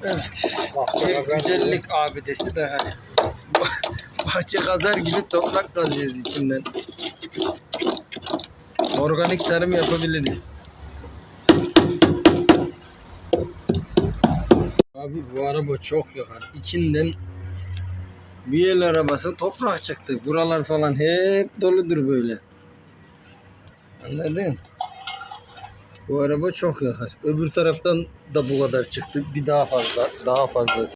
Evet. Bir güzellik abidesi daha. Bahçe kazar gibi toprak kazıyoruz içinden. Organik tarım yapabiliriz. Abi bu araba çok yakar. İçinden bir el arabası toprak çıktı. Buralar falan hep doludur böyle. Anladın? Bu araba çok yakar. Öbür taraftan da bu kadar çıktı. Bir daha fazla, daha fazlası.